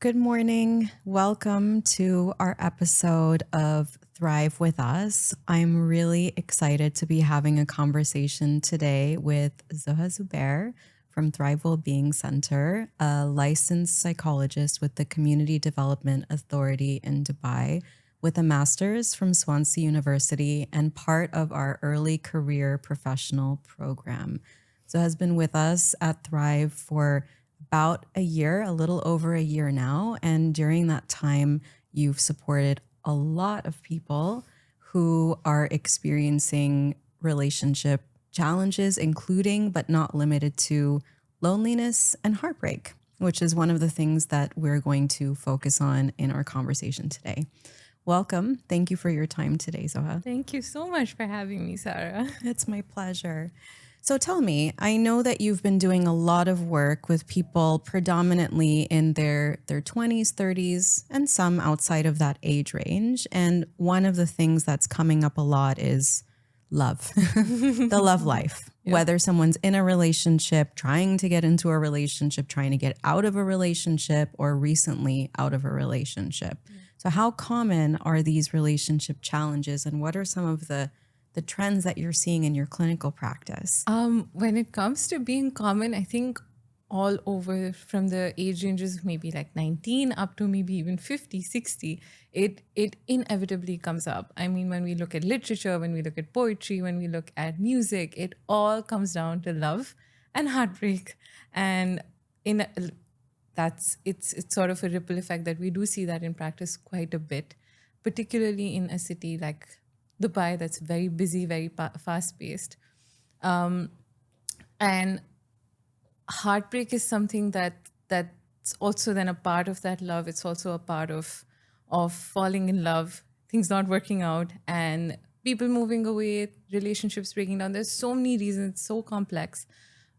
Good morning. Welcome to our episode of Thrive with Us. I'm really excited to be having a conversation today with Zuha Zubair from Thrive Wellbeing Center, a licensed psychologist with the Community Development Authority in Dubai, with a master's from Swansea University and part of our early career professional program. Zuha has been with us at Thrive for about a year, a little over a year now. And during that time, you've supported a lot of people who are experiencing relationship challenges, including but not limited to loneliness and heartbreak, which is one of the things that we're going to focus on in our conversation today. Welcome. Thank you for your time today, Zoha. Thank you so much for having me, Sarah. It's my pleasure. So tell me, I know that you've been doing a lot of work with people predominantly in their 20s, 30s, and some outside of that age range. And one of the things that's coming up a lot is love, the love life. Yeah. Whether someone's in a relationship, trying to get into a relationship, trying to get out of a relationship, or recently out of a relationship. So how common are these relationship challenges, and what are some of the trends that you're seeing in your clinical practice? When it comes to being common, I think all over from the age ranges of maybe like 19 up to maybe even 50, 60, it inevitably comes up. I mean, when we look at literature, when we look at poetry, when we look at music, it all comes down to love and heartbreak. And it's sort of a ripple effect that we do see that in practice quite a bit, particularly in a city like Dubai that's very busy, very fast-paced. And heartbreak is something that's also then a part of that love. It's also a part of falling in love, things not working out, and people moving away, relationships breaking down. There's so many reasons, it's so complex,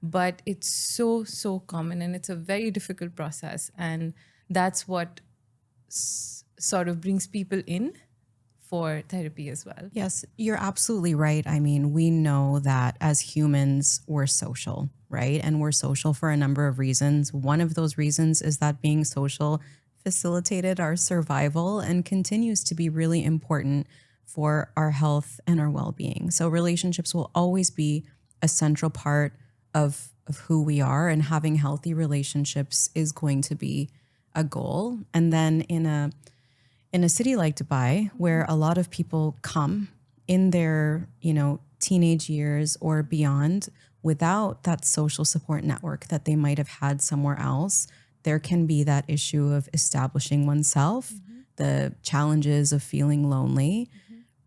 but it's so common, and it's a very difficult process. And that's what sort of brings people in for therapy as well. Yes, you're absolutely right. I mean, we know that as humans, we're social, right? And we're social for a number of reasons. One of those reasons is that being social facilitated our survival and continues to be really important for our health and our well-being. So relationships will always be a central part of who we are, and having healthy relationships is going to be a goal. And then in a city like Dubai, where a lot of people come in their, teenage years or beyond without that social support network that they might have had somewhere else, there can be that issue of establishing oneself, the challenges of feeling lonely.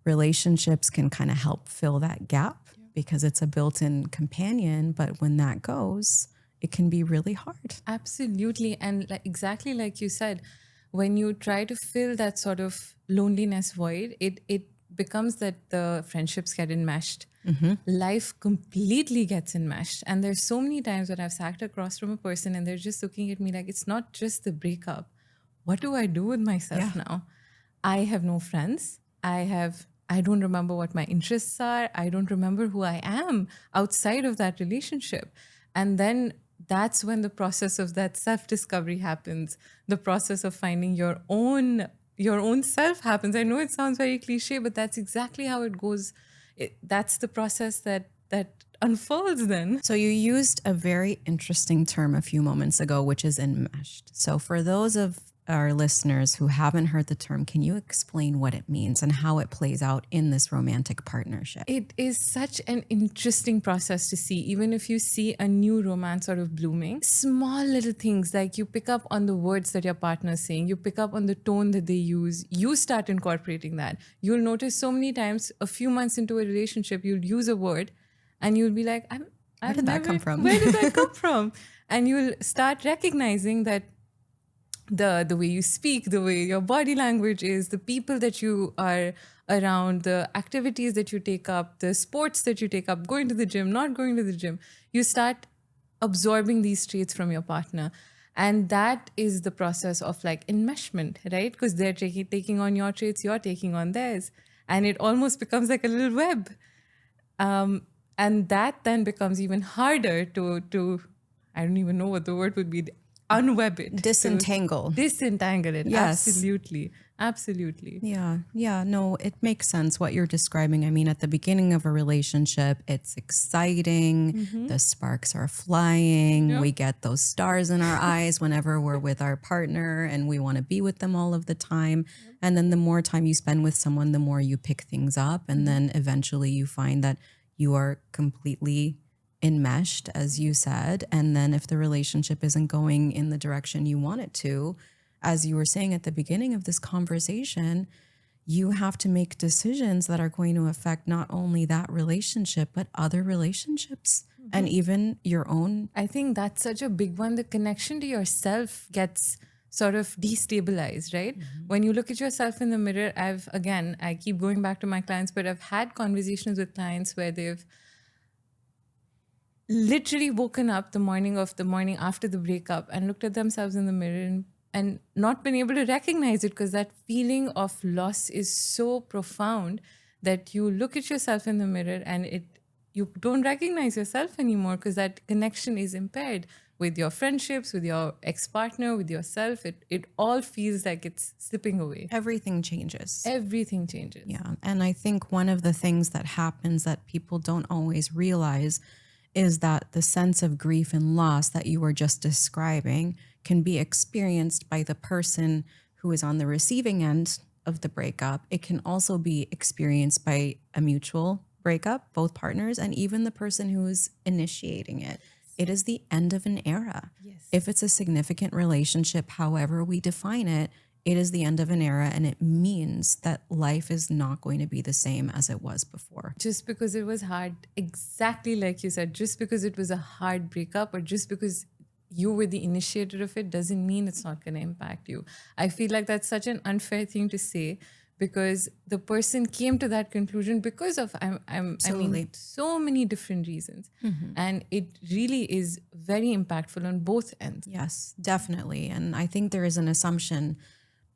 Relationships can kind of help fill that gap because it's a built-in companion, but when that goes, it can be really hard. Absolutely. And exactly like you said, when you try to fill that sort of loneliness void, it becomes that the friendships get enmeshed. Life completely gets enmeshed. And there's so many times when I've sat across from a person and they're just looking at me like, it's not just the breakup. What do I do with myself now? I have no friends. I don't remember what my interests are. I don't remember who I am outside of that relationship. And then that's when the process of that self-discovery happens. The process of finding your own self happens. I know it sounds very cliche, but that's exactly how it goes. That's the process that unfolds then. So you used a very interesting term a few moments ago, which is enmeshed. So for those of our listeners who haven't heard the term, can you explain what it means and how it plays out in this romantic partnership? It is such an interesting process to see, even if you see a new romance sort of blooming. Small little things like you pick up on the words that your partner is saying, you pick up on the tone that they use, you start incorporating that. You'll notice so many times a few months into a relationship, you'll use a word and you'll be like, Where did that come from? Where did that come from? And you'll start recognizing that the way you speak, the way your body language is, the people that you are around, the activities that you take up, the sports that you take up, going to the gym, not going to the gym, you start absorbing these traits from your partner. And that is the process of like enmeshment, right? Because they're taking on your traits, you're taking on theirs. And it almost becomes like a little web. And that then becomes even harder to I don't even know what the word would be, unweb it. Disentangle. Disentangle it. Yes. Absolutely. Absolutely. Yeah. No, it makes sense what you're describing. I mean, at the beginning of a relationship, it's exciting. The sparks are flying. Yeah. We get those stars in our eyes whenever we're with our partner and we want to be with them all of the time. And then the more time you spend with someone, the more you pick things up. And then eventually you find that you are completely enmeshed, as you said. And then if the relationship isn't going in the direction you want it to, as you were saying at the beginning of this conversation, you have to make decisions that are going to affect not only that relationship, but other relationships and even your own. I think that's such a big one. The connection to yourself gets sort of destabilized, right? When you look at yourself in the mirror, I keep going back to my clients, but I've had conversations with clients where they've literally woken up the morning after the breakup and looked at themselves in the mirror and not been able to recognize it, because that feeling of loss is so profound that you look at yourself in the mirror and you don't recognize yourself anymore, because that connection is impaired with your friendships, with your ex-partner, with yourself. It all feels like it's slipping away. Everything changes. Everything changes. Yeah. And I think one of the things that happens that people don't always realize is that the sense of grief and loss that you were just describing can be experienced by the person who is on the receiving end of the breakup. It can also be experienced by a mutual breakup, both partners, and even the person who is initiating it. It is the end of an era. Yes. If it's a significant relationship, however we define it, it is the end of an era, and it means that life is not going to be the same as it was before. Just because it was hard, exactly like you said, just because it was a hard breakup or just because you were the initiator of it doesn't mean it's not going to impact you. I feel like that's such an unfair thing to say, because the person came to that conclusion because of so many different reasons. And it really is very impactful on both ends. Yes, definitely. And I think there is an assumption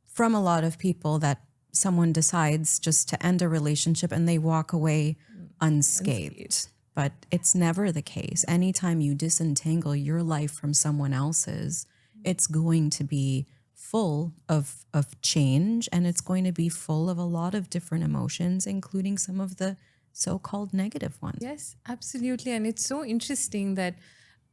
from a lot of people that someone decides just to end a relationship and they walk away unscathed. But it's never the case. Anytime you disentangle your life from someone else's, it's going to be full of change, and it's going to be full of a lot of different emotions, including some of the so-called negative ones. Yes, absolutely. And it's so interesting that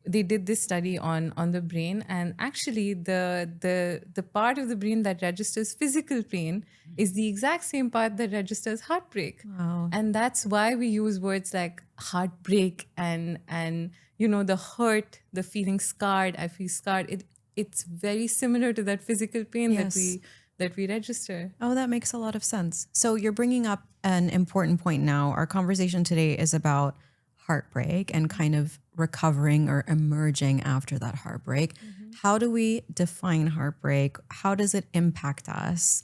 they did this study on the brain, and actually the part of the brain that registers physical pain is the exact same part that registers heartbreak. Wow. And that's why we use words like heartbreak and the hurt, the feeling scarred. I feel scarred. It's very similar to that physical pain Yes. that we register. Oh, that makes a lot of sense. So you're bringing up an important point now. Our conversation today is about heartbreak and kind of recovering or emerging after that heartbreak. How do we define heartbreak? How does it impact us?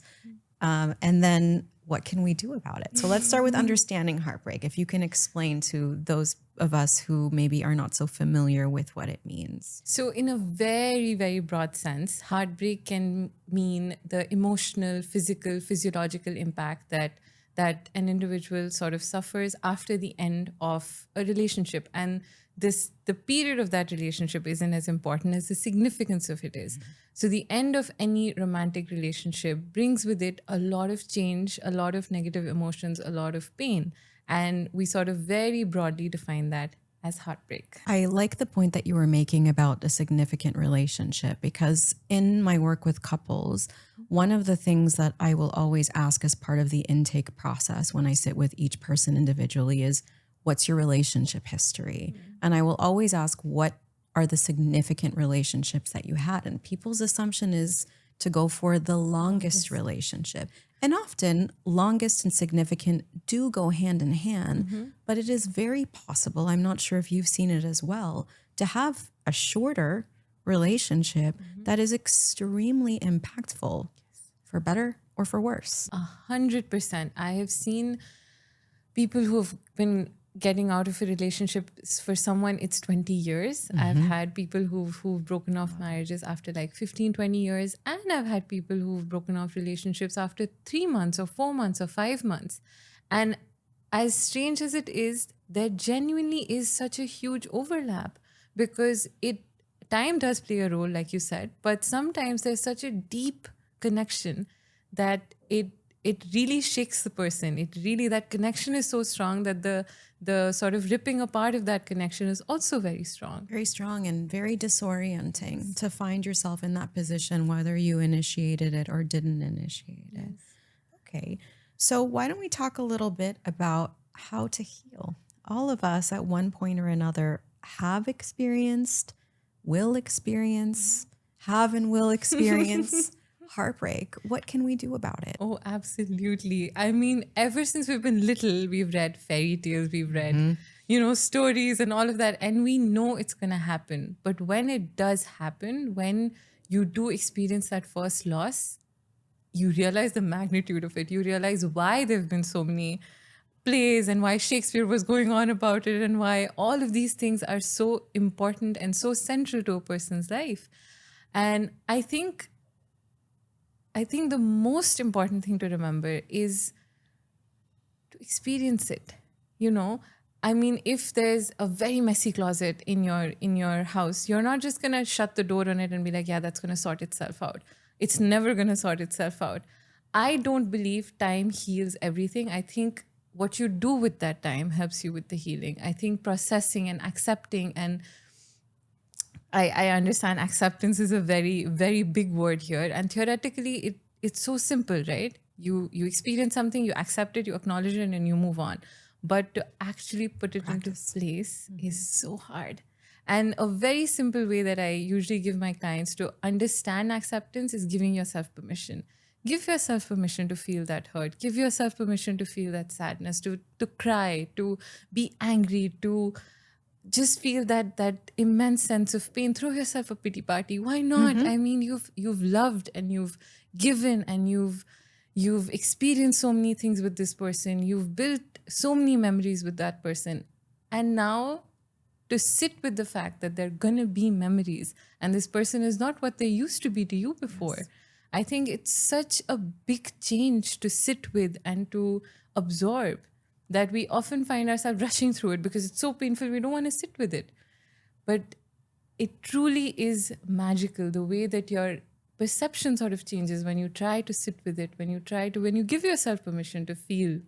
And then what can we do about it? So let's start with understanding heartbreak. If you can explain to those of us who maybe are not so familiar with what it means. So in a very, very broad sense, heartbreak can mean the emotional, physical, physiological impact that an individual sort of suffers after the end of a relationship. And the period of that relationship isn't as important as the significance of it is. So the end of any romantic relationship brings with it a lot of change, a lot of negative emotions, a lot of pain. And we sort of very broadly define that as heartbreak. I like the point that you were making about a significant relationship, because in my work with couples, one of the things that I will always ask as part of the intake process when I sit with each person individually is, what's your relationship history? And I will always ask, what are the significant relationships that you had? And people's assumption is to go for the longest relationship. And often longest and significant do go hand in hand, but it is very possible, I'm not sure if you've seen it as well, to have a shorter relationship that is extremely impactful, for better or for worse. 100%. I have seen people who have been getting out of a relationship. For someone, it's 20 years. I've had people who've broken off marriages after like 15, 20 years. And I've had people who've broken off relationships after 3 months or 4 months or 5 months. And as strange as it is, there genuinely is such a huge overlap, because it time does play a role, like you said, but sometimes there's such a deep connection that it really shakes the person. It really, that connection is so strong that the sort of ripping apart of that connection is also very strong. Very strong and very disorienting to find yourself in that position, whether you initiated it or didn't initiate it. Okay. So why don't we talk a little bit about how to heal? All of us at one point or another have experienced, will experience, have and will experience heartbreak. What can we do about it? Oh, absolutely. I mean, ever since we've been little, we've read fairy tales, we've read, stories and all of that, and we know it's going to happen. But when it does happen, when you do experience that first loss, you realize the magnitude of it. You realize why there have been so many plays and why Shakespeare was going on about it and why all of these things are so important and so central to a person's life. And I think the most important thing to remember is to experience it. I mean, if there's a very messy closet in your house, you're not just going to shut the door on it and be like, yeah, that's going to sort itself out. It's never going to sort itself out. I don't believe time heals everything. I think what you do with that time helps you with the healing. I think processing and accepting, and I understand acceptance is a very, very big word here. And theoretically, it's so simple, right? You experience something, you accept it, you acknowledge it, and you move on. But to actually put it into place is so hard. And a very simple way that I usually give my clients to understand acceptance is giving yourself permission. Give yourself permission to feel that hurt. Give yourself permission to feel that sadness, to cry, to be angry, to just feel that immense sense of pain. Throw yourself a pity party. Why not? I mean, you've loved and you've given and you've experienced so many things with this person. You've built so many memories with that person. And now to sit with the fact that there are going to be memories and this person is not what they used to be to you before. Yes. I think it's such a big change to sit with and to absorb that we often find ourselves rushing through it because it's so painful, we don't want to sit with it. But it truly is magical, the way that your perception sort of changes when you try to sit with it, when you give yourself permission to feel.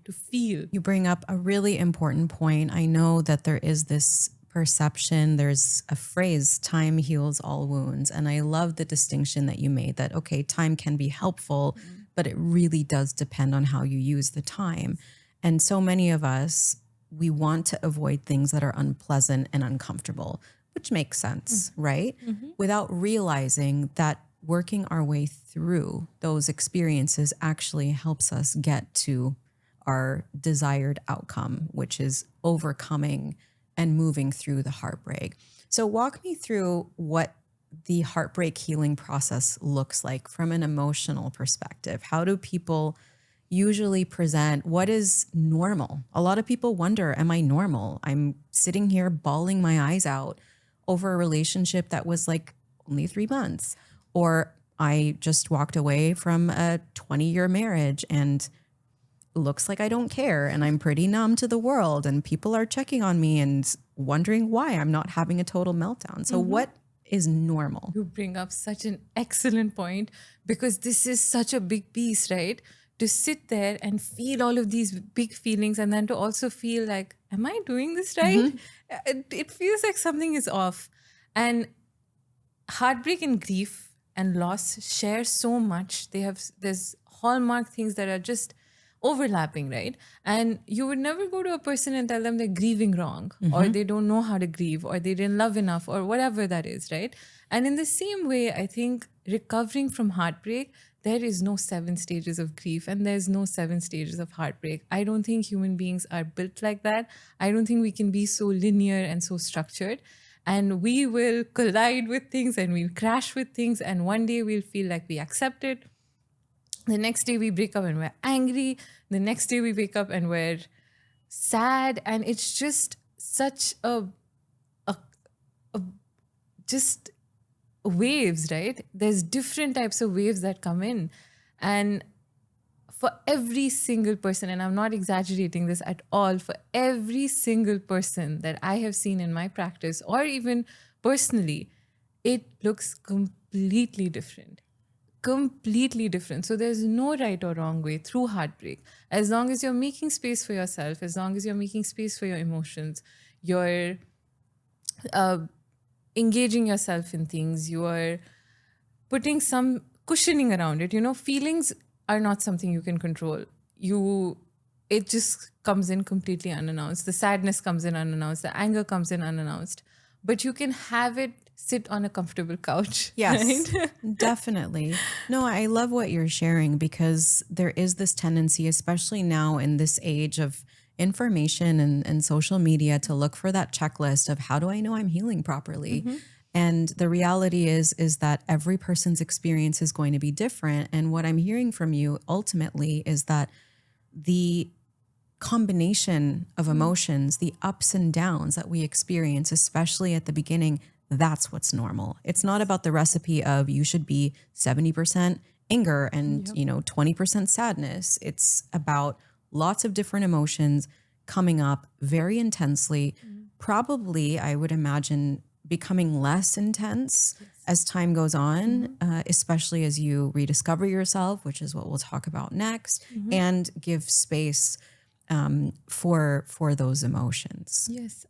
You bring up a really important point. I know that there is this perception, there's a phrase, time heals all wounds. And I love the distinction that you made that, okay, time can be helpful, but it really does depend on how you use the time. And so many of us, we want to avoid things that are unpleasant and uncomfortable, which makes sense, right? Without realizing that working our way through those experiences actually helps us get to our desired outcome, which is overcoming and moving through the heartbreak. So walk me through what the heartbreak healing process looks like from an emotional perspective. How do people usually present? What is normal? A lot of people wonder, am I normal? I'm sitting here bawling my eyes out over a relationship that was like only 3 months. Or I just walked away from a 20-year marriage and looks like I don't care and I'm pretty numb to the world and people are checking on me and wondering why I'm not having a total meltdown. So what is normal? You bring up such an excellent point because this is such a big piece, right? To sit there and feel all of these big feelings and then to also feel like, am I doing this right? It feels like something is off. And heartbreak and grief and loss share so much. There's hallmark things that are just overlapping, right? And you would never go to a person and tell them they're grieving wrong or they don't know how to grieve or they didn't love enough or whatever that is, right? And in the same way, I think recovering from heartbreak, there is no 7 stages of grief and there's no 7 stages of heartbreak. I don't think human beings are built like that. I don't think we can be so linear and so structured. And we will collide with things and we'll crash with things. And one day we'll feel like we accept it. The next day we break up and we're angry. The next day we wake up and we're sad. And it's just such just waves, right? There's different types of waves that come in. And for every single person, and I'm not exaggerating this at all, for every single person that I have seen in my practice or even personally, it looks completely different. Completely different. So there's no right or wrong way through heartbreak. As long as you're making space for yourself, as long as you're making space for your emotions, you're uh, engaging yourself in things, you are putting some cushioning around it. You know, feelings are not something you can control. It just comes in completely unannounced. The sadness comes in unannounced, the anger comes in unannounced, but you can have it sit on a comfortable couch, right? Yes, definitely. No, I love what you're sharing because there is this tendency, especially now in this age of information and social media, to look for that checklist of how do I know I'm healing properly? And the reality is that every person's experience is going to be different. And what I'm hearing from you ultimately is that the combination of emotions, the ups and downs that we experience, especially at the beginning, that's what's normal. It's not about the recipe of you should be 70% anger and, 20% sadness. It's about lots of different emotions coming up very intensely. Probably, I would imagine, becoming less intense as time goes on, especially as you rediscover yourself, which is what we'll talk about next, and give space for those emotions. Yes,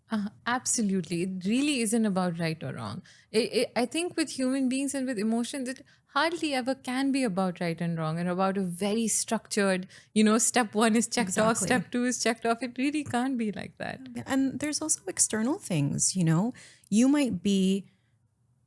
absolutely. It really isn't about right or wrong. I think with human beings and with emotions, it hardly ever can be about right and wrong and about a very structured, step one is checked off, Exactly. step two is checked off. It really can't be like that. And there's also external things, you might be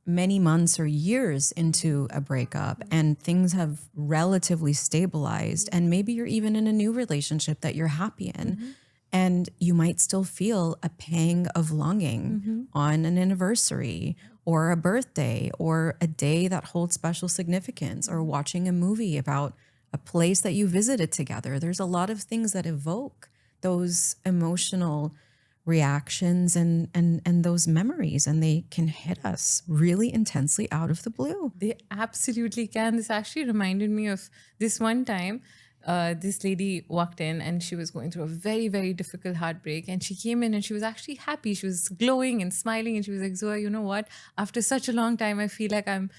many months or years into a breakup and things have relatively stabilized and maybe you're even in a new relationship that you're happy in and you might still feel a pang of longing on an anniversary or a birthday or a day that holds special significance or watching a movie about a place that you visited together. There's a lot of things that evoke those emotional reactions and those memories, and they can hit us really intensely out of the blue. They absolutely can. This actually reminded me of this one time. This lady walked in and she was going through a very, very difficult heartbreak. And she came in and she was actually happy. She was glowing and smiling. And she was like, Zoa, you know what? After such a long time, I feel like I'm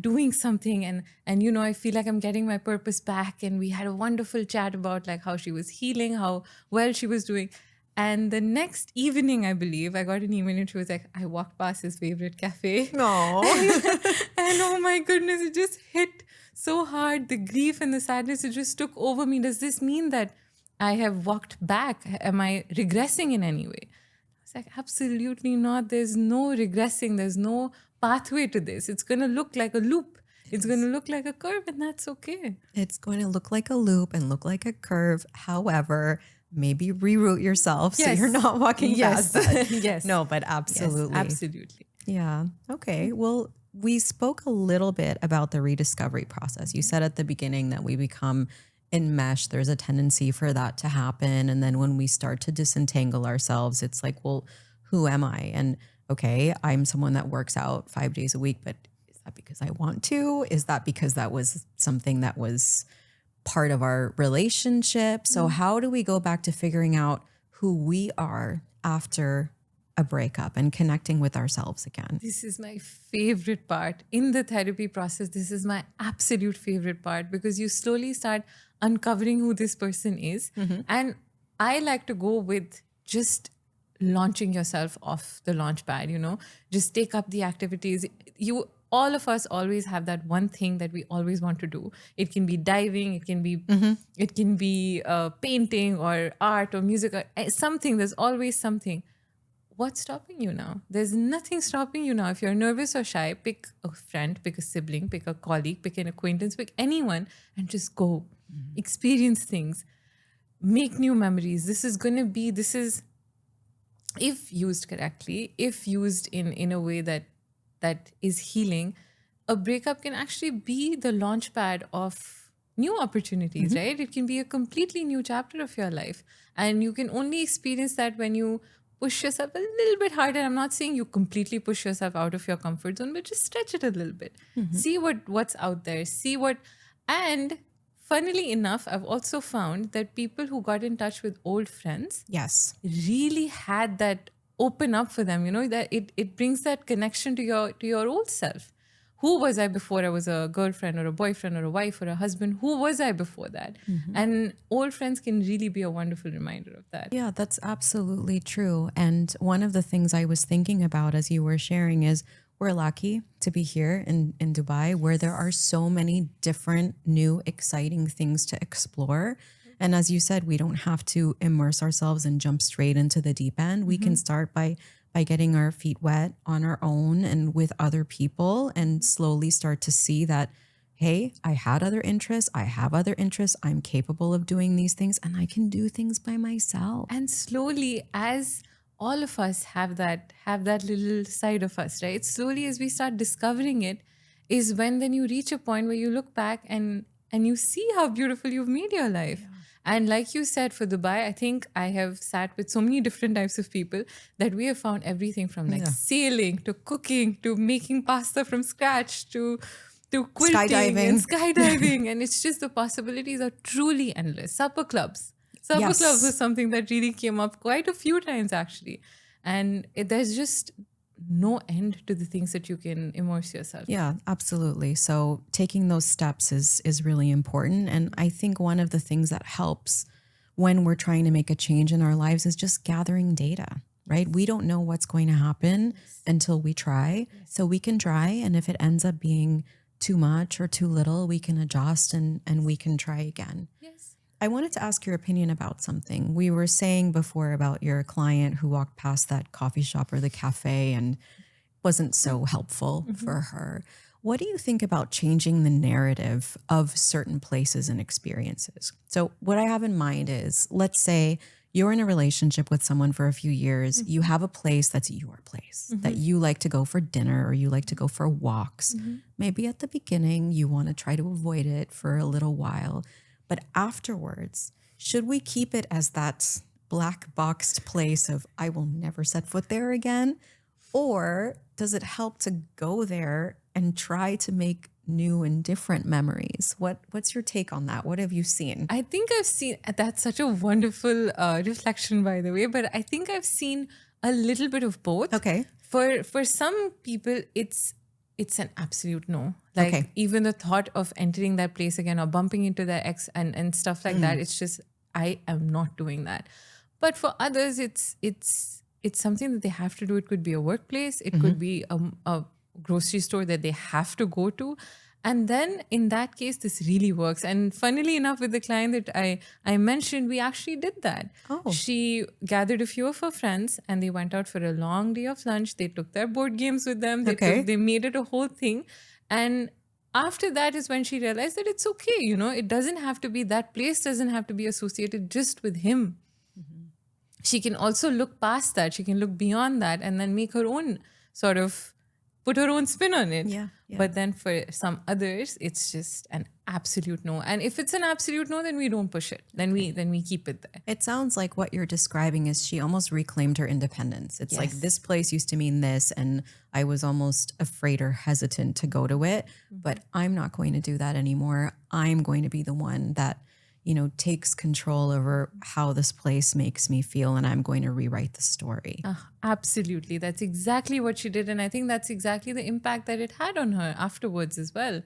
doing something and I feel like I'm getting my purpose back. And we had a wonderful chat about like how she was healing, how well she was doing. And the next evening, I believe, I got an email and she was like, I walked past his favorite cafe. No. And oh my goodness, it just hit so hard. The grief and the sadness, it just took over me. Does this mean that I have walked back? Am I regressing in any way? I was like, absolutely not. There's no regressing. There's no pathway to this. It's going to look like a loop. It's going to look like a curve, and that's okay. It's going to look like a loop and look like a curve. However, maybe reroute yourself so you're not walking past that. Yes. No, but absolutely. Yes, absolutely. Yeah. Okay. Well, we spoke a little bit about the rediscovery process. You said at the beginning that we become enmeshed. There's a tendency for that to happen. And then when we start to disentangle ourselves, it's like, well, who am I? And okay, I'm someone that works out 5 days a week, but is that because I want to? Is that because that was something that was part of our relationship? So how do we go back to figuring out who we are after a breakup and connecting with ourselves again? This is my favorite part. In the therapy process, this is my absolute favorite part because you slowly start uncovering who this person is. And I like to go with just launching yourself off the launch pad, just take up the activities. All of us always have that one thing that we always want to do. It can be diving, it can be painting or art or music or something. There's always something. What's stopping you now? There's nothing stopping you now. If you're nervous or shy, pick a friend, pick a sibling, pick a colleague, pick an acquaintance, pick anyone and just go. Experience things. Make new memories. This is, if used correctly, if used in a way that is healing, a breakup can actually be the launch pad of new opportunities, right? It can be a completely new chapter of your life. And you can only experience that when you push yourself a little bit harder. I'm not saying you completely push yourself out of your comfort zone, but just stretch it a little bit. See what's out there. And funnily enough, I've also found that people who got in touch with old friends Yes. really had that open up for them, that it brings that connection to your old self. Who was I before I was a girlfriend or a boyfriend or a wife or a husband? Who was I before that? And old friends can really be a wonderful reminder of that. Yeah, that's absolutely true. And one of the things I was thinking about as you were sharing is we're lucky to be here in Dubai, where there are so many different, new, exciting things to explore. And as you said, we don't have to immerse ourselves and jump straight into the deep end. We can start by getting our feet wet on our own and with other people, and slowly start to see that, hey, I had other interests, I have other interests, I'm capable of doing these things, and I can do things by myself. And slowly, as all of us have that little side of us, right? Slowly, as we start discovering it, is when then you reach a point where you look back and you see how beautiful you've made your life. Yeah. And like you said, for Dubai, I think I have sat with so many different types of people that we have found everything from like sailing to cooking to making pasta from scratch to quilting and skydiving. And it's just, the possibilities are truly endless. Supper clubs was something that really came up quite a few times, actually. And there's just no end to the things that you can immerse yourself in. Yeah, absolutely. So taking those steps is really important. And I think one of the things that helps when we're trying to make a change in our lives is just gathering data, right? We don't know what's going to happen until we try. So we can try, and if it ends up being too much or too little, we can adjust and we can try again. Yes. I wanted to ask your opinion about something. We were saying before about your client who walked past that coffee shop or the cafe and wasn't so helpful for her. What do you think about changing the narrative of certain places and experiences? So what I have in mind is, let's say you're in a relationship with someone for a few years. You have a place that's your place, that you like to go for dinner or you like to go for walks. Maybe at the beginning, you want to try to avoid it for a little while. But afterwards, should we keep it as that black boxed place of, I will never set foot there again? Or does it help to go there and try to make new and different memories? What's your take on that? What have you seen? I think I've seen, that's such a wonderful reflection, by the way, but I think I've seen a little bit of both. Okay. For some people, it's an absolute no. Like even the thought of entering that place again or bumping into their ex and stuff like that, it's just, I am not doing that. But for others, it's something that they have to do. It could be a workplace. It could be a grocery store that they have to go to. And then in that case, this really works. And funnily enough, with the client that I mentioned, we actually did that. Oh. She gathered a few of her friends and they went out for a long day of lunch. They took their board games with them. They made it a whole thing. And after that is when she realized that it's okay. It doesn't have to be, that place doesn't have to be associated just with him. She can also look past that. She can look beyond that and then make her own sort of, put her own spin on it. Yeah. But then for some others, it's just an absolute no. And if it's an absolute no, then we don't push it. Then we keep it there. It sounds like what you're describing is she almost reclaimed her independence. It's like, this place used to mean this, and I was almost afraid or hesitant to go to it, but I'm not going to do that anymore. I'm going to be the one that, takes control over how this place makes me feel, and I'm going to rewrite the story. Absolutely. That's exactly what she did. And I think that's exactly the impact that it had on her afterwards as well.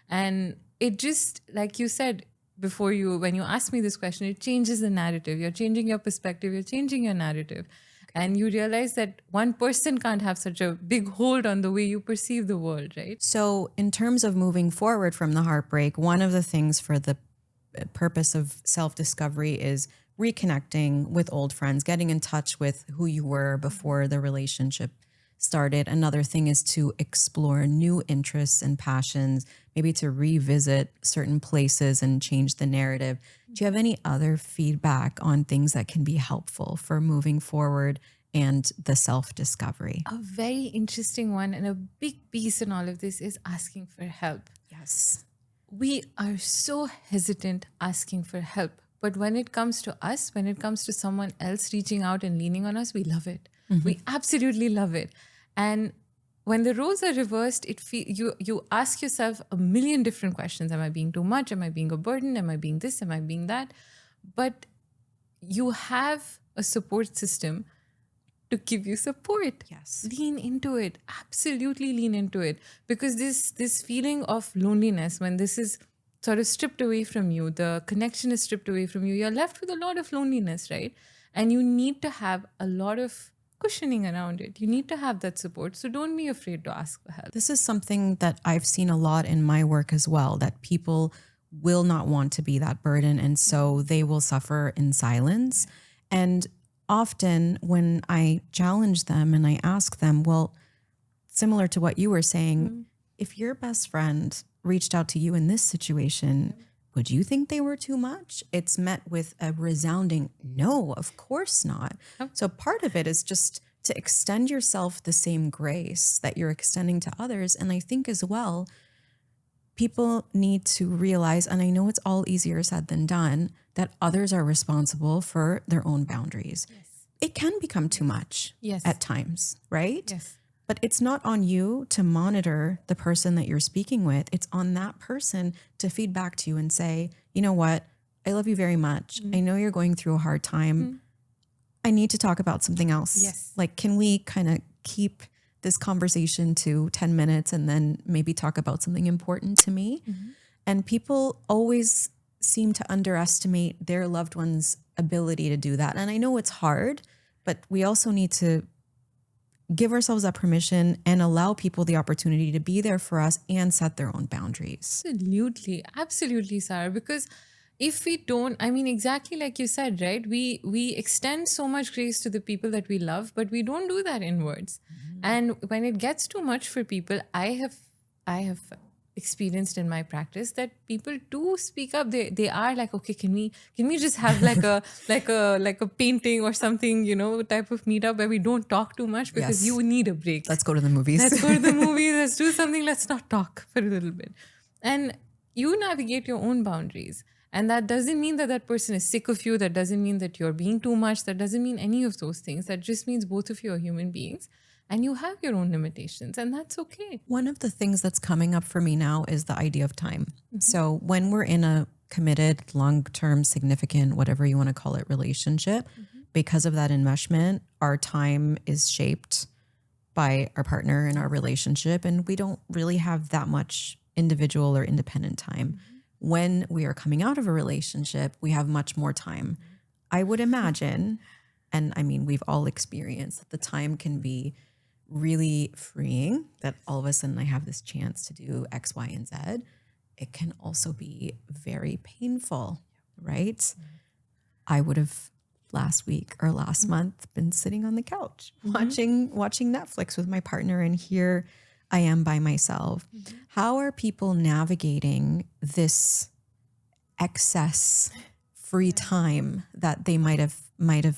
And it just, like you said before, when you asked me this question, it changes the narrative. You're changing your perspective. You're changing your narrative. And you realize that one person can't have such a big hold on the way you perceive the world, right? So in terms of moving forward from the heartbreak, one of the things for the purpose of self-discovery is reconnecting with old friends, getting in touch with who you were before the relationship started. Another thing is to explore new interests and passions, maybe to revisit certain places and change the narrative. Do you have any other feedback on things that can be helpful for moving forward and the self-discovery? A very interesting one and a big piece in all of this is asking for help. Yes. We are so hesitant asking for help. But when it comes to us, when it comes to someone else reaching out and leaning on us, we love it. We absolutely love it. And when the roles are reversed, you ask yourself a million different questions. Am I being too much? Am I being a burden? Am I being this? Am I being that? But you have a support system to give you support. Yes. Lean into it. Absolutely lean into it. Because this feeling of loneliness, when this is sort of stripped away from you, the connection is stripped away from you, you're left with a lot of loneliness, right? And you need to have a lot of cushioning around it. You need to have that support. So don't be afraid to ask for help. This is something that I've seen a lot in my work as well, that people will not want to be that burden. And so they will suffer in silence. And often when I challenge them and I ask them, well, similar to what you were saying, if your best friend reached out to you in this situation, would you think they were too much? It's met with a resounding no, of course not. So part of it is just to extend yourself the same grace that you're extending to others. And I think as well, people need to realize, and I know it's all easier said than done, that others are responsible for their own boundaries. Yes. It can become too much Yes. at times, right? Yes. But it's not on you to monitor the person that you're speaking with. It's on that person to feed back to you and say, you know what? I love you very much. I know you're going through a hard time. I need to talk about something else. Yes. Like, can we kind of keep this conversation to 10 minutes and then maybe talk about something important to me? And people always seem to underestimate their loved one's ability to do that. And I know it's hard, but we also need to give ourselves that permission and allow people the opportunity to be there for us and set their own boundaries. Absolutely. Absolutely, Sarah. Because if we don't, I mean, exactly like you said, right? We extend so much grace to the people that we love, but we don't do that in words. And when it gets too much for people, I have experienced in my practice that people do speak up. They are like, okay, can we just have like a like a painting or something, type of meetup where we don't talk too much because Yes. you need a break. Let's go to the movies. Let's go to the movies. Let's do something. Let's not talk for a little bit. And you navigate your own boundaries. And that doesn't mean that that person is sick of you. That doesn't mean that you're being too much. That doesn't mean any of those things. That just means both of you are human beings and you have your own limitations, and that's okay. One of the things that's coming up for me now is the idea of time. So when we're in a committed, long-term, significant, whatever you want to call it, relationship, because of that enmeshment, our time is shaped by our partner in our relationship, and we don't really have that much individual or independent time. When we are coming out of a relationship, we have much more time. I would imagine, and I mean, we've all experienced that the time can be really freeing, that all of a sudden I have this chance to do X, Y, and Z. It can also be very painful, right? I would have last week or last month been sitting on the couch watching Netflix with my partner, and here I am by myself. How are people navigating this excess free time that they might have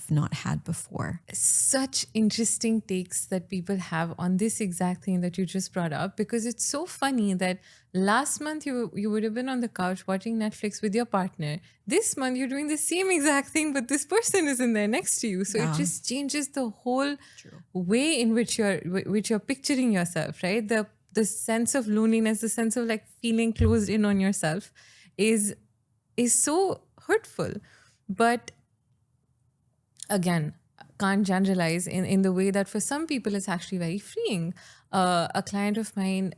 not had before? Such interesting takes that people have on this exact thing that you just brought up, because it's so funny that last month you would have been on the couch watching Netflix with your partner. This month you're doing the same exact thing, but this person is in there next to you. So it just changes the whole way in which you're picturing yourself, right? The sense of loneliness, the sense of like feeling closed in on yourself is so hurtful. But again, can't generalize in the way that for some people it's actually very freeing. A client of mine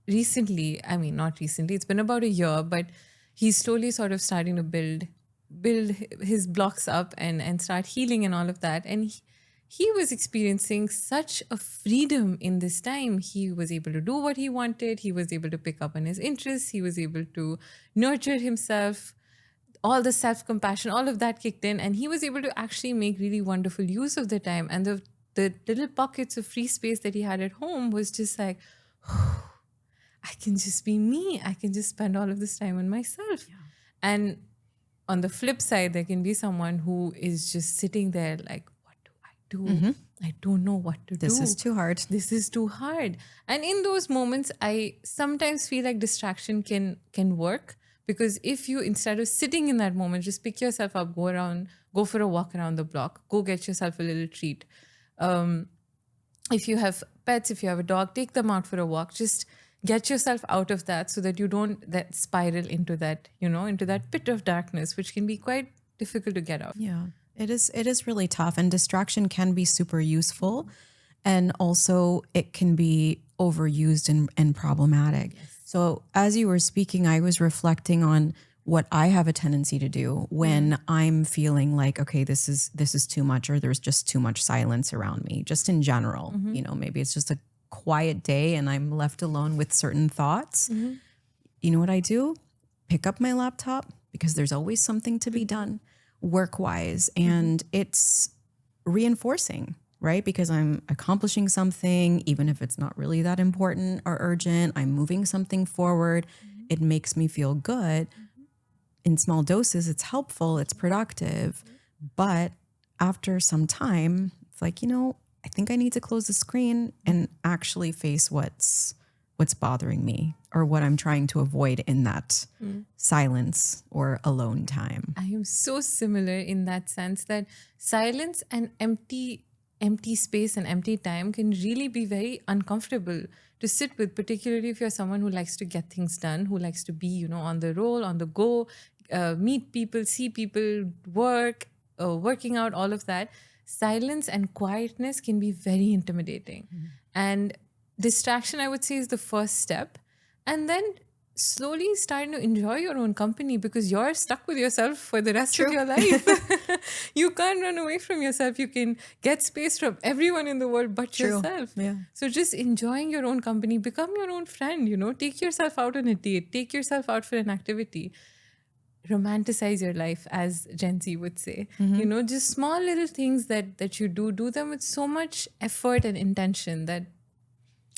recently, I mean, not recently, it's been about a year, but he's slowly sort of starting to build his blocks up and start healing and all of that. And he was experiencing such a freedom in this time. He was able to do what he wanted. He was able to pick up on his interests. He was able to nurture himself. All the self-compassion, all of that kicked in, and he was able to actually make really wonderful use of the time. And the little pockets of free space that he had at home was just like, I can just be me. I can just spend all of this time on myself. Yeah. And on the flip side, there can be someone who is just sitting there like, what do I do? I don't know what to do. This is too hard. This is too hard. And in those moments, I sometimes feel like distraction can work. Because if you, instead of sitting in that moment, just pick yourself up, go for a walk around the block, go get yourself a little treat. If you have pets, if you have a dog, take them out for a walk. Just get yourself out of that so that you don't spiral into that, into that pit of darkness, which can be quite difficult to get out. Yeah. It is really tough, and distraction can be super useful, and also it can be overused and problematic. So as you were speaking, I was reflecting on what I have a tendency to do when I'm feeling like, okay, this is too much, or there's just too much silence around me, just in general. Maybe it's just a quiet day and I'm left alone with certain thoughts. You know what I do? Pick up my laptop, because there's always something to be done work wise. And it's reinforcing, right? Because I'm accomplishing something, even if it's not really that important or urgent, I'm moving something forward. It makes me feel good. In small doses, it's helpful, it's productive. But after some time, it's like, I think I need to close the screen and actually face what's bothering me, or what I'm trying to avoid in that silence or alone time. I am so similar in that sense that silence and empty space and empty time can really be very uncomfortable to sit with, particularly if you're someone who likes to get things done, who likes to be, on the roll, on the go, meet people, see people, working out, all of that. Silence and quietness can be very intimidating. And distraction, I would say, is the first step. And then slowly starting to enjoy your own company, because you're stuck with yourself for the rest of your life. You can't run away from yourself. You can get space from everyone in the world but yourself. Yeah. So just enjoying your own company, become your own friend, take yourself out on a date, take yourself out for an activity. Romanticize your life, as Gen Z would say. Just small little things that you do them with so much effort and intention that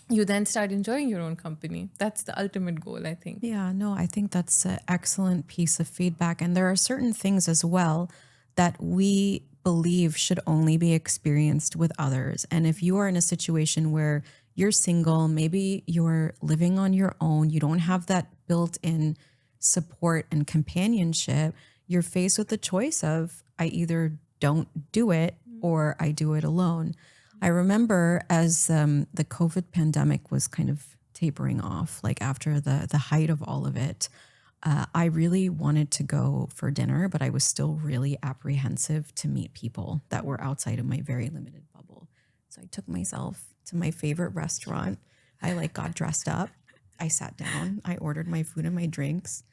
you then start enjoying your own company. That's the ultimate goal, I think. Yeah, no, I think that's an excellent piece of feedback. And there are certain things as well that we believe should only be experienced with others. And if you are in a situation where you're single, maybe you're living on your own, you don't have that built-in support and companionship, you're faced with the choice of, I either don't do it or I do it alone. I remember as the COVID pandemic was kind of tapering off, like after the height of all of it, I really wanted to go for dinner, but I was still really apprehensive to meet people that were outside of my very limited bubble. So I took myself to my favorite restaurant. I got dressed up. I sat down. I ordered my food and my drinks.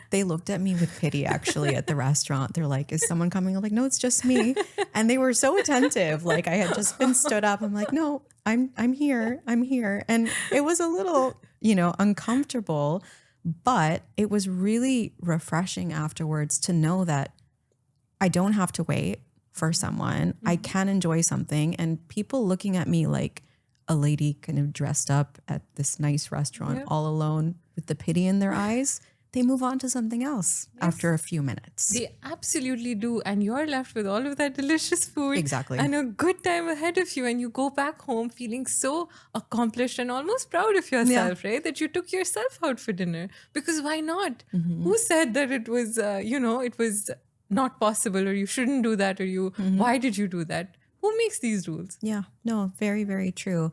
They looked at me with pity, actually, at the restaurant. They're like, is someone coming? I'm like, no, it's just me. And they were so attentive. Like I had just been stood up. I'm like, no, I'm here. I'm here. And it was a little, uncomfortable, but it was really refreshing afterwards to know that I don't have to wait for someone. I can enjoy something. And people looking at me like a lady kind of dressed up at this nice restaurant all alone with the pity in their eyes, they move on to something else after a few minutes. They absolutely do. And you're left with all of that delicious food. Exactly. And a good time ahead of you. And you go back home feeling so accomplished and almost proud of yourself, right? That you took yourself out for dinner. Because why not? Who said that it was, it was not possible, or you shouldn't do that, or why did you do that? Who makes these rules? Yeah, no, very, very true.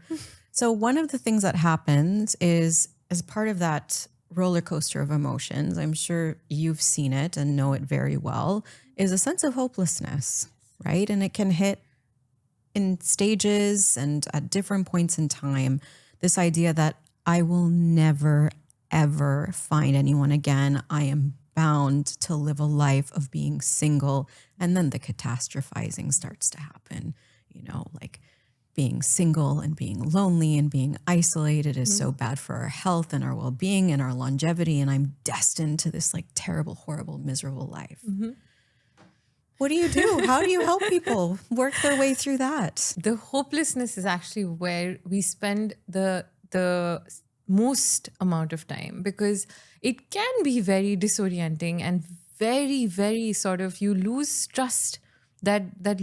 So one of the things that happens is, as part of that roller coaster of emotions, I'm sure you've seen it and know it very well, is a sense of hopelessness, right? And it can hit in stages and at different points in time. This idea that I will never, ever find anyone again. I am bound to live a life of being single. And then the catastrophizing starts to happen, like being single and being lonely and being isolated is so bad for our health and our well-being and our longevity. And I'm destined to this terrible, horrible, miserable life. What do you do? How do you help people work their way through that? The hopelessness is actually where we spend the most amount of time, because it can be very disorienting and very, very sort of, you lose trust. That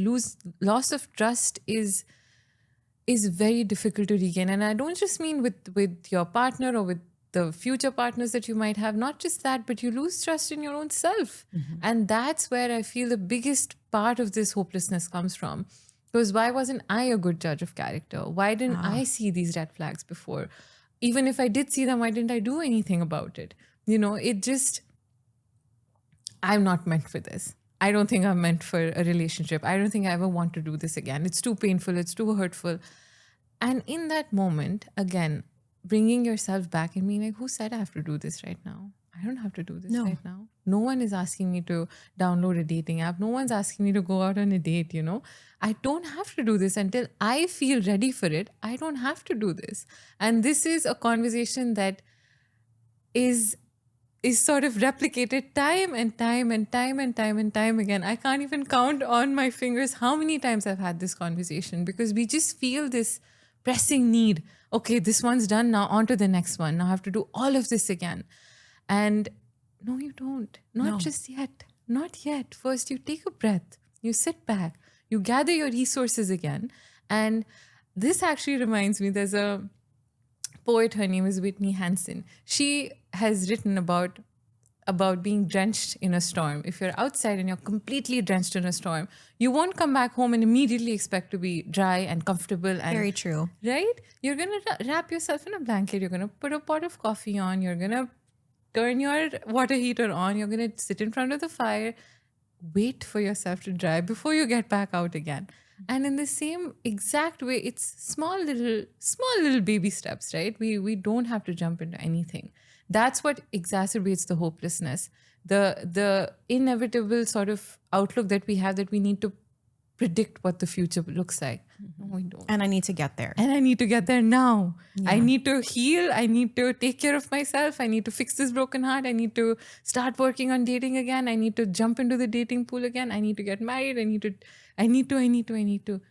loss of trust is very difficult to regain. And I don't just mean with your partner or with the future partners that you might have, not just that, but you lose trust in your own self. And that's where I feel the biggest part of this hopelessness comes from. Because why wasn't I a good judge of character? Why didn't I see these red flags before? Even if I did see them, why didn't I do anything about it? It just, I'm not meant for this. I don't think I'm meant for a relationship. I don't think I ever want to do this again. It's too painful. It's too hurtful. And in that moment, again, bringing yourself back and being like, who said I have to do this right now? I don't have to do this No. right now. No one is asking me to download a dating app. No one's asking me to go out on a date, you know. I don't have to do this until I feel ready for it. I don't have to do this. And this is a conversation that is sort of replicated time and time and time and time and time again. I can't even count on my fingers how many times I've had this conversation, because we just feel this pressing need. Okay, this one's done, now on to the next one. Now I have to do all of this again. And no, you don't. Not just yet. Not yet. First, you take a breath, you sit back, you gather your resources again. And this actually reminds me, there's a poet, her name is Whitney Hansen. She has written about being drenched in a storm. If you're outside and you're completely drenched in a storm, you won't come back home and immediately expect to be dry and comfortable. And Very true. right? You're going to wrap yourself in a blanket. You're going to put a pot of coffee on. You're going to turn your water heater on. You're going to sit in front of the fire. Wait for yourself to dry before you get back out again. And in the same exact way, it's small little baby steps, right? We don't have to jump into anything. That's what exacerbates the hopelessness, the inevitable sort of outlook that we have, that we need to predict what the future looks like. No, we don't. And I need to get there. And I need to get there now. I need to heal. I need to take care of myself. I need to fix this broken heart. I need to start working on dating again. I need to jump into the dating pool again. I need to get married. I need to.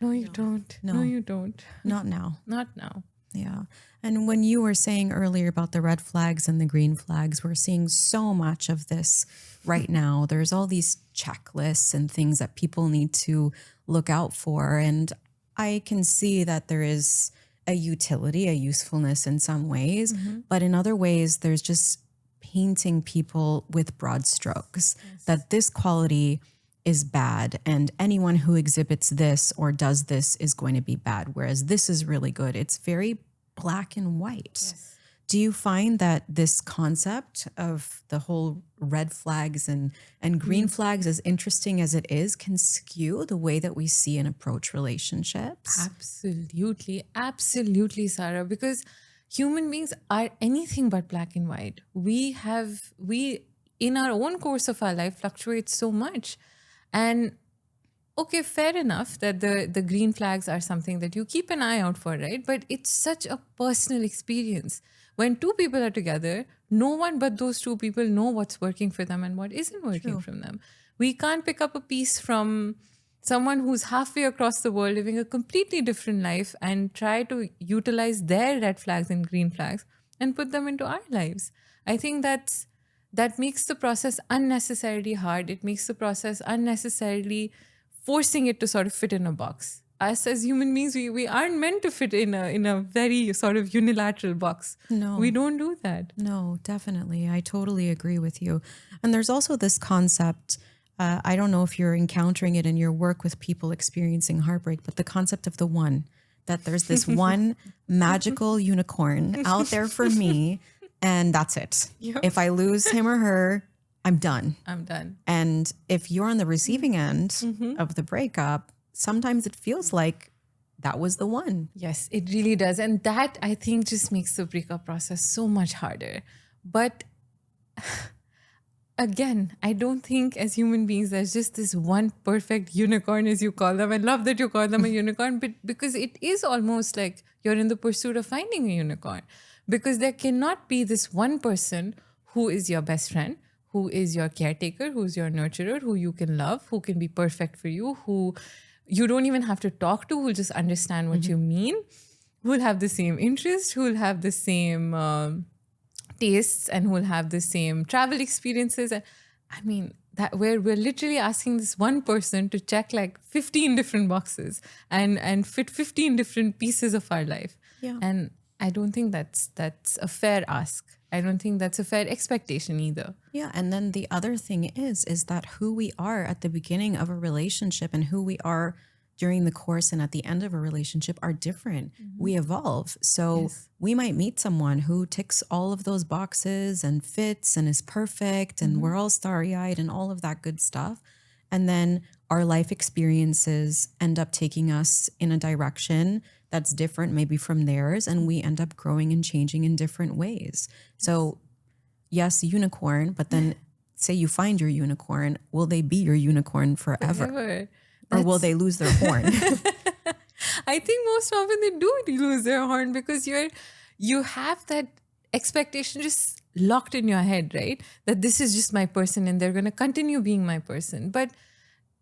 No, you don't. No, you don't. Not now. Not now. Yeah. And when you were saying earlier about the red flags and the green flags, we're seeing so much of this right now. There's all these checklists and things that people need to look out for. And I can see that there is a utility, a usefulness in some ways, but in other ways, there's just painting people with broad strokes, that this quality is bad and anyone who exhibits this or does this is going to be bad, whereas this is really good. It's very black and white. Yes. Do you find that this concept of the whole red flags and green flags, as interesting as it is, can skew the way that we see and approach relationships? Absolutely. Absolutely, Sarah, because human beings are anything but black and white. We in our own course of our life fluctuate so much. And okay, fair enough that the green flags are something that you keep an eye out for, right? But it's such a personal experience. When two people are together, no one but those two people know what's working for them and what isn't working for them. We can't pick up a piece from someone who's halfway across the world living a completely different life and try to utilize their red flags and green flags and put them into our lives. I think that makes the process unnecessarily hard. It makes the process unnecessarily forcing it to sort of fit in a box. Us as human beings, we aren't meant to fit in a very sort of unilateral box. No. We don't do that. No, definitely. I totally agree with you. And there's also this concept, I don't know if you're encountering it in your work with people experiencing heartbreak, but the concept of the one, that there's this one magical unicorn out there for me, and that's it. Yep. If I lose him or her, I'm done. I'm done. And if you're on the receiving end of the breakup, sometimes it feels like that was the one. Yes, it really does. And that, I think, just makes the breakup process so much harder. But again, I don't think as human beings, there's just this one perfect unicorn, as you call them. I love that you call them a unicorn, but because it is almost like you're in the pursuit of finding a unicorn. Because there cannot be this one person who is your best friend, who is your caretaker, who's your nurturer, who you can love, who can be perfect for you, who you don't even have to talk to, who'll just understand what you mean, who'll have the same interests, who'll have the same tastes, and who'll have the same travel experiences. And I mean, that where we're literally asking this one person to check like 15 different boxes and fit 15 different pieces of our life. Yeah. And I don't think that's a fair ask. I don't think that's a fair expectation either. Yeah. And then the other thing is that who we are at the beginning of a relationship and who we are during the course and at the end of a relationship are different. We evolve. So we might meet someone who ticks all of those boxes and fits and is perfect and we're all starry-eyed and all of that good stuff. And then our life experiences end up taking us in a direction that's different maybe from theirs, and we end up growing and changing in different ways. So yes, unicorn, but then say you find your unicorn, will they be your unicorn forever? Forever. Or will they lose their horn? I think most often they do lose their horn because you have that expectation just locked in your head, right? That this is just my person and they're going to continue being my person. But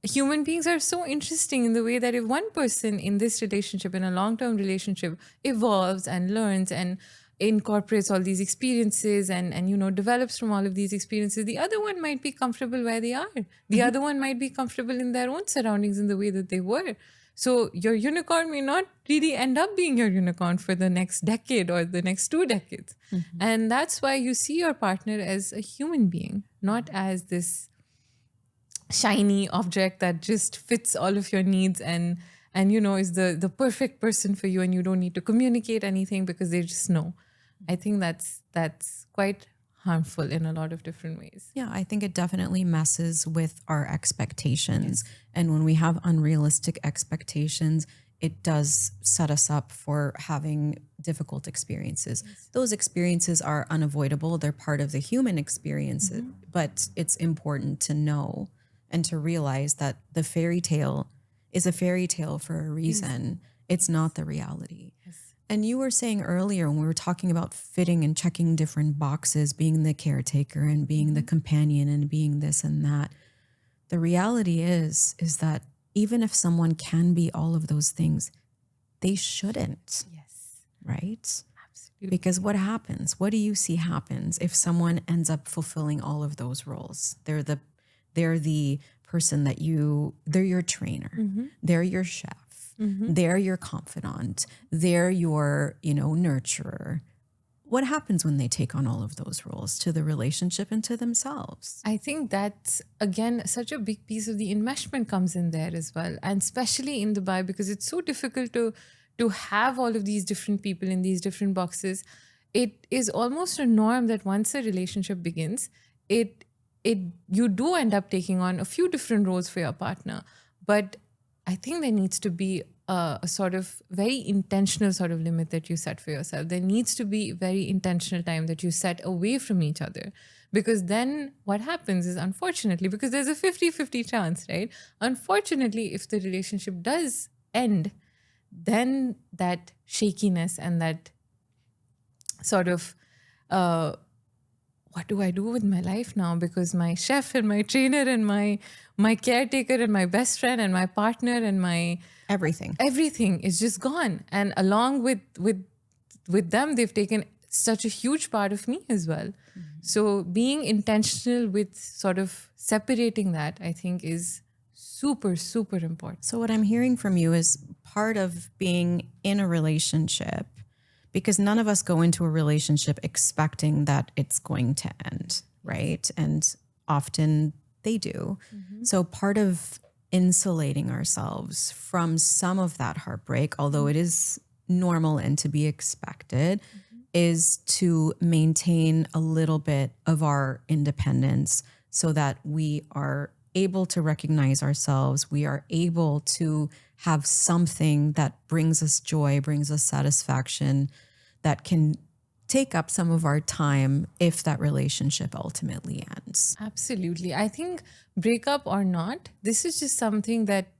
human beings are so interesting in the way that if one person in this relationship, in a long-term relationship, evolves and learns and incorporates all these experiences and develops from all of these experiences, the other one might be comfortable where they are. The other one might be comfortable in their own surroundings in the way that they were. So your unicorn may not really end up being your unicorn for the next decade or the next 2 decades. And that's why you see your partner as a human being, not as this shiny object that just fits all of your needs and is the perfect person for you, and you don't need to communicate anything because they just know. I think that's quite harmful in a lot of different ways. Yeah, I think it definitely messes with our expectations. And when we have unrealistic expectations, it does set us up for having difficult experiences. Those experiences are unavoidable. They're part of the human experience, but it's important to know and to realize that the fairy tale is a fairy tale for a reason. It's not the reality. And you were saying earlier when we were talking about fitting and checking different boxes, being the caretaker and being the companion and being this and that, the reality is that even if someone can be all of those things, they shouldn't. Yes. Right? Absolutely. Because what happens? What do you see happens if someone ends up fulfilling all of those roles? They're the person they're your trainer. They're your chef. They're your confidant. They're your, nurturer. What happens when they take on all of those roles to the relationship and to themselves? I think that's, again, such a big piece of the enmeshment comes in there as well. And especially in Dubai, because it's so difficult to have all of these different people in these different boxes. It is almost a norm that once a relationship begins, you do end up taking on a few different roles for your partner. But I think there needs to be a sort of very intentional sort of limit that you set for yourself. There needs to be very intentional time that you set away from each other. Because then what happens is, unfortunately, because there's a 50-50 chance, right? Unfortunately, if the relationship does end, then that shakiness and that sort of, what do I do with my life now? Because my chef and my trainer and my caretaker and my best friend and my partner and my everything is just gone. And along with them, they've taken such a huge part of me as well. So being intentional with sort of separating that, I think, is super, super important. So what I'm hearing from you is part of being in a relationship, because none of us go into a relationship expecting that it's going to end, right? And often they do. So part of insulating ourselves from some of that heartbreak, although it is normal and to be expected, is to maintain a little bit of our independence so that we are able to recognize ourselves. We are able to have something that brings us joy, brings us satisfaction, that can take up some of our time if that relationship ultimately ends. Absolutely. I think breakup or not, this is just something that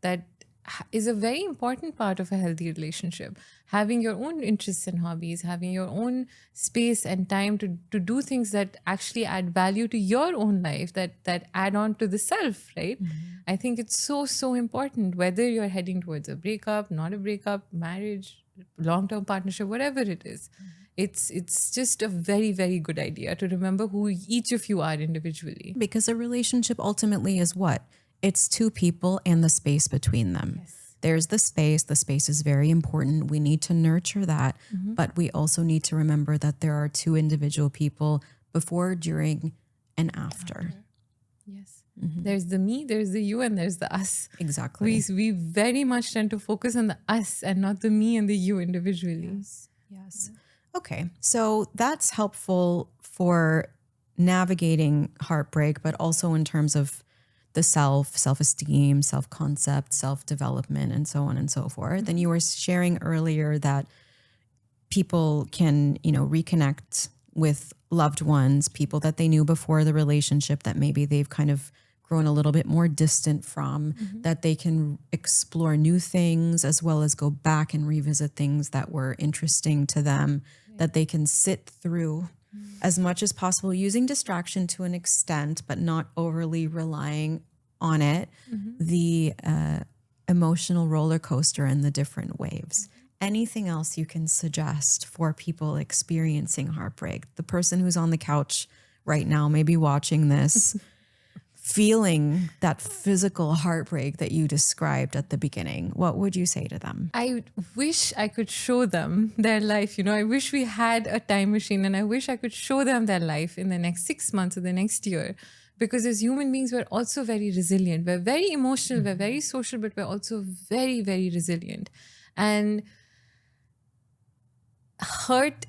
is a very important part of a healthy relationship. Having your own interests and hobbies, having your own space and time to do things that actually add value to your own life, that add on to the self, right? I think it's so, so important, whether you're heading towards a breakup, not a breakup, marriage, long-term partnership, whatever it is. It's just a very, very good idea to remember who each of you are individually. Because a relationship ultimately is what? It's two people and the space between them. Yes. There's the space. The space is very important. We need to nurture that. But we also need to remember that there are two individual people before, during, and after. Yes. There's the me, there's the you, and there's the us. Exactly. We very much tend to focus on the us and not the me and the you individually. Yes. Okay. So that's helpful for navigating heartbreak, but also in terms of the self-esteem, self-concept, self-development, and so on and so forth. And you were sharing earlier that people can, reconnect with loved ones, people that they knew before the relationship that maybe they've kind of grown a little bit more distant from, that they can explore new things as well as go back and revisit things that were interesting to them, that they can sit through as much as possible using distraction to an extent, but not overly relying on it, the emotional roller coaster and the different waves. Anything else you can suggest for people experiencing heartbreak? The person who's on the couch right now, maybe watching this, feeling that physical heartbreak that you described at the beginning, what would you say to them? I wish I could show them their life. I wish we had a time machine, and I wish I could show them their life in the next 6 months or the next year. Because as human beings, we're also very resilient. We're very emotional, we're very social, but we're also very, very resilient. And hurt,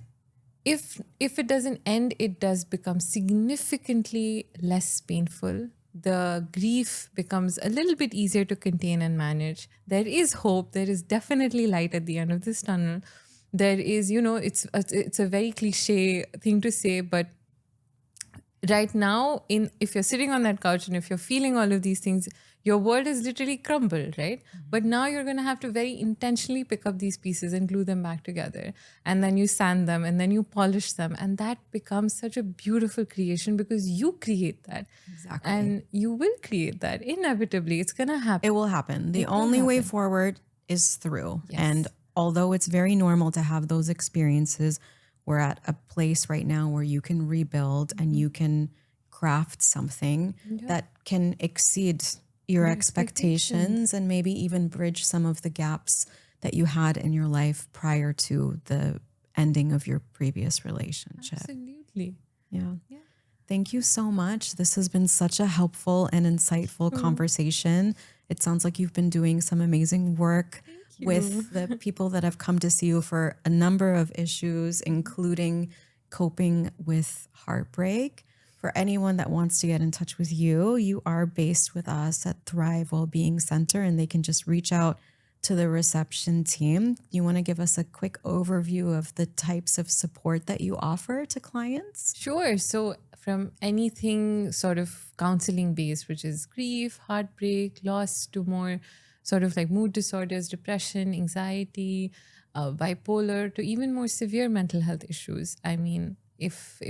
if it doesn't end, it does become significantly less painful. The grief becomes a little bit easier to contain and manage. There is hope. There is definitely light at the end of this tunnel. There is, it's a very cliche thing to say, but right now, if you're sitting on that couch and if you're feeling all of these things, your world has literally crumbled, right? But now you're going to have to very intentionally pick up these pieces and glue them back together. And then you sand them and then you polish them. And that becomes such a beautiful creation because you create that. Exactly. And you will create that. Inevitably, it's going to happen. It will happen. The only way forward is through. Yes. And although it's very normal to have those experiences, we're at a place right now where you can rebuild and you can craft something that can exceed your expectations and maybe even bridge some of the gaps that you had in your life prior to the ending of your previous relationship. Absolutely. Yeah. Thank you so much. This has been such a helpful and insightful conversation. It sounds like you've been doing some amazing work with the people that have come to see you for a number of issues, including coping with heartbreak. For anyone that wants to get in touch with you, you are based with us at Thrive Wellbeing Center, and they can just reach out to the reception team. You want to give us a quick overview of the types of support that you offer to clients? Sure. So from anything sort of counseling based, which is grief, heartbreak, loss, to more sort of like mood disorders, depression, anxiety, bipolar, to even more severe mental health issues. I mean, if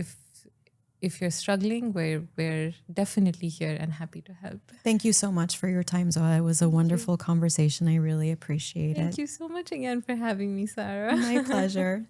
you're struggling, we're definitely here and happy to help. Thank you so much for your time, Zoha. It was a wonderful conversation. I really appreciate it. Thank you so much again for having me, Sarah. My pleasure.